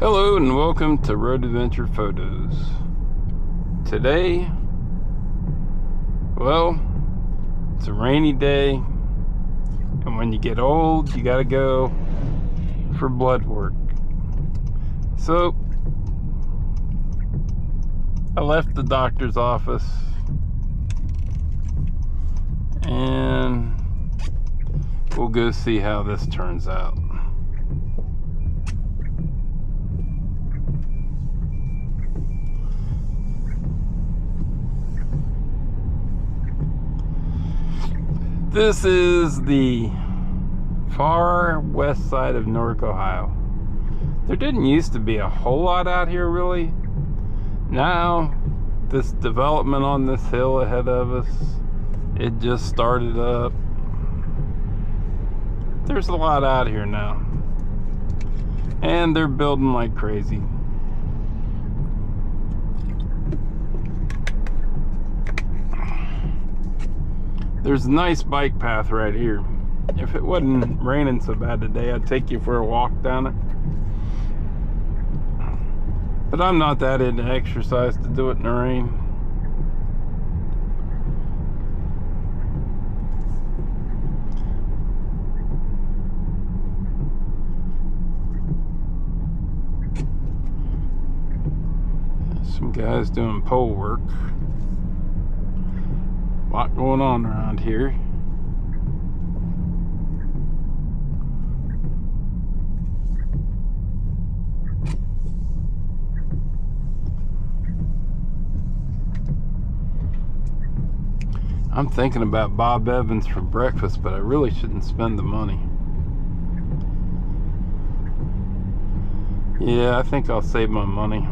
Hello and welcome to Road Adventure Photos. Today, well, it's a rainy day, and when you get old, you gotta go for blood work. So, I left the doctor's office, and we'll go see how this turns out. This is the far west side of Newark, Ohio. There didn't used to be a whole lot out here, really. Now, this development on this hill ahead of us, it just started up. There's a lot out here now. And they're building like crazy. There's a nice bike path right here. If it wasn't raining so bad today, I'd take you for a walk down it. But I'm not that into exercise to do it in the rain. Some guys doing pole work. A lot going on around here. I'm thinking about Bob Evans for breakfast, but I really shouldn't spend the money. Yeah, I think I'll save my money.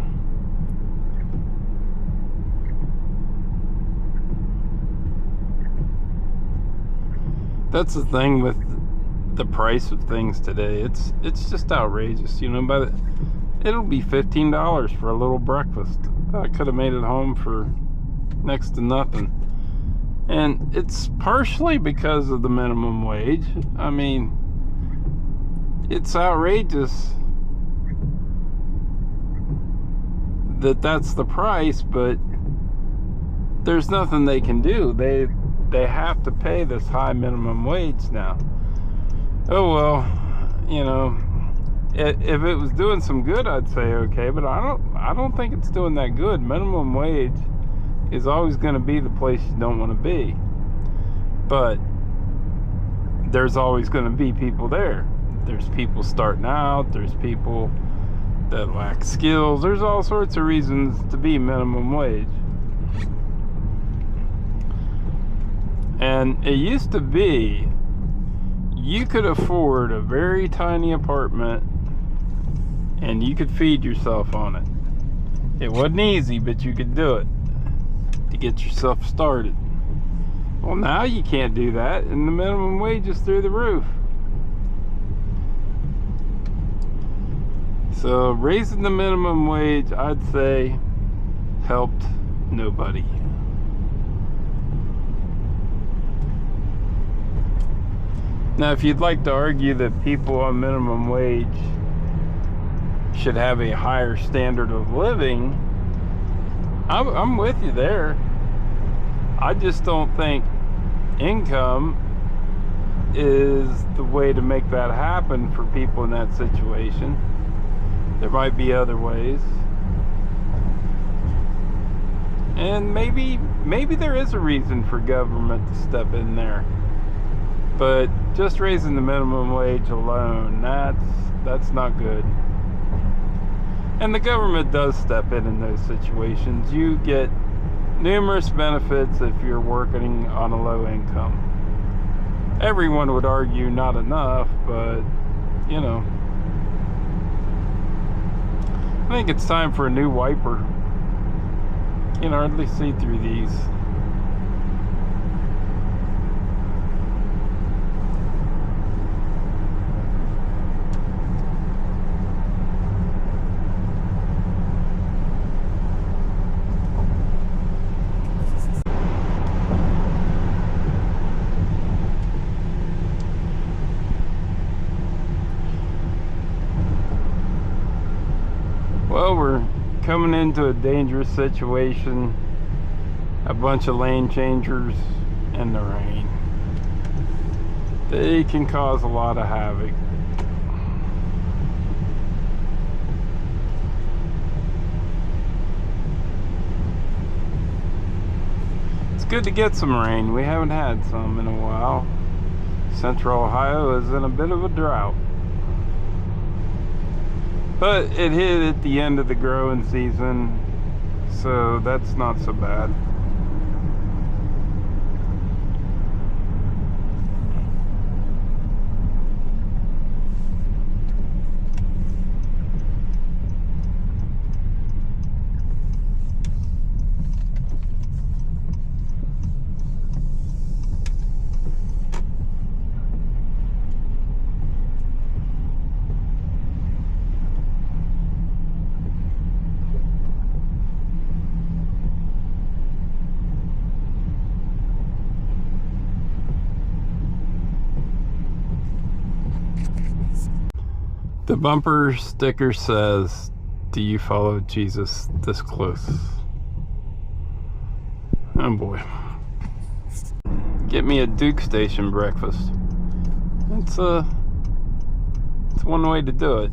That's the thing with the price of things today. It's just outrageous, you know. It'll be $15 for a little breakfast. I could have made it home for next to nothing. And it's partially because of the minimum wage. I mean, it's outrageous that that's the price, but there's nothing they can do. They have to pay this high minimum wage now. Oh well, you know, if it was doing some good, I'd say okay, but I don't think it's doing that good. Minimum wage is always going to be the place you don't want to be, but there's always going to be people there. There's people starting out, there's people that lack skills, there's all sorts of reasons to be minimum wage. And it used to be you could afford a very tiny apartment and you could feed yourself on it. It wasn't easy, but you could do it to get yourself started. Well, now you can't do that, and the minimum wage is through the roof. So raising the minimum wage, I'd say, helped nobody. Now, if you'd like to argue that people on minimum wage should have a higher standard of living, I'm with you there. I just don't think income is the way to make that happen for people in that situation. There might be other ways. And maybe there is a reason for government to step in there. But just raising the minimum wage alone, that's not good. And the government does step in those situations. You get numerous benefits if you're working on a low income. Everyone would argue not enough, but you know, I think it's time for a new wiper. You can hardly see through these. coming into a dangerous situation, a bunch of lane changers in the rain, they can cause a lot of havoc. It's good to get some rain. We haven't had some in a while. Central Ohio is in a bit of a drought. But it hit at the end of the growing season, so that's not so bad. The bumper sticker says, "Do you follow Jesus this close?" Oh boy. Get me a Duke Station breakfast. It's one way to do it.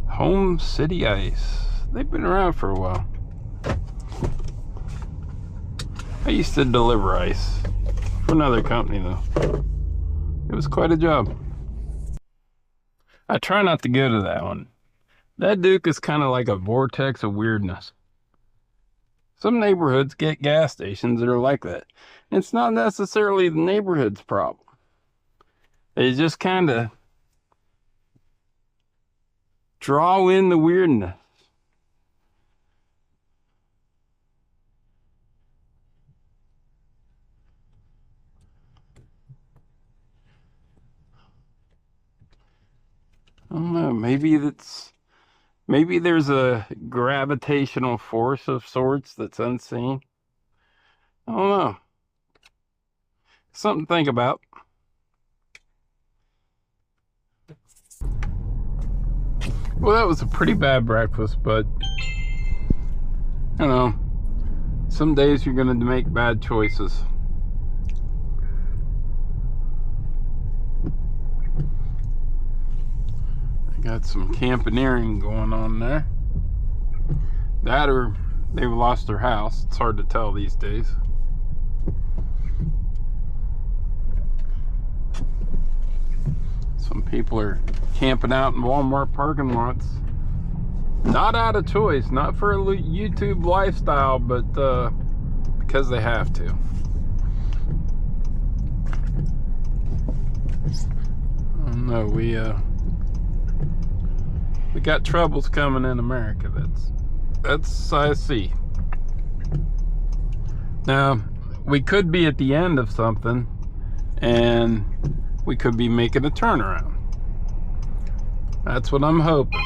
Home City Ice. They've been around for a while. I used to deliver ice for another company though. It was quite a job. I try not to go to that one. That Duke is kind of like a vortex of weirdness. Some neighborhoods get gas stations that are like that. It's not necessarily the neighborhood's problem. They just kind of draw in the weirdness. I don't know, maybe there's a gravitational force of sorts that's unseen. I don't know. Something to think about. Well, that was a pretty bad breakfast, but you know, some days you're gonna make bad choices. I got some campineering going on there. That or they've lost their house. It's hard to tell these days. Some people are camping out in Walmart parking lots. Not out of choice, not for a YouTube lifestyle, but because they have to. I don't know, we got troubles coming in America. That's I see. Now, we could be at the end of something, and we could be making a turnaround. That's what I'm hoping.